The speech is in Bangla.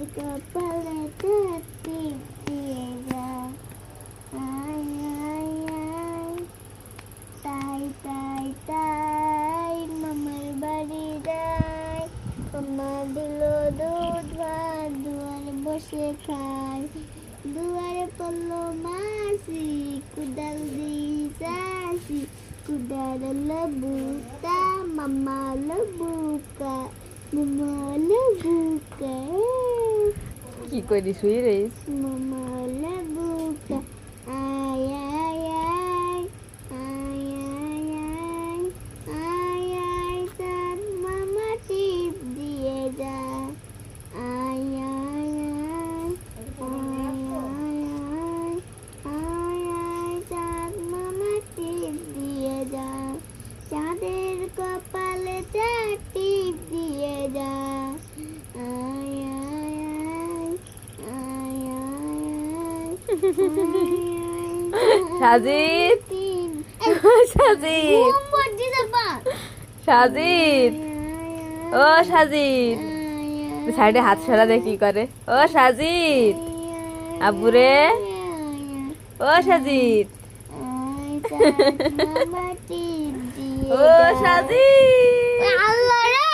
কপালে টিপ দিয়ে যা আয় আয় আয় তাই তাই তাই মামার বাড়ি যাই মামা দিল দুধ ভাত দুয়ারে বসে খাই দুয়ারে পড়লো মাসি কুদাল দিয়েছি কুদাল লবুকা মামা লবুকা মামা লবুকা কি করি শুয়ে রইস? মামা লবুকা আয় আয় আয় আয় আয় আয় আয় আয় চাঁদ মামা টিপ দিয়ে যা আয় আয় আয় আয় আয় আয় আয় আয় চাঁদ মামা টিপ দিয়ে যা চাঁদের কপালে চাঁদ টিপ দিয়ে যা আয় আয় আয় আয় আয় সাজিদ সাজিদ সাজিদ ও সাজিদ সাইডে হাত সরা দে কি করে ও সাজিদ আব্বুরে ও সাজিদ ও সাজিদ আল্লাহ রে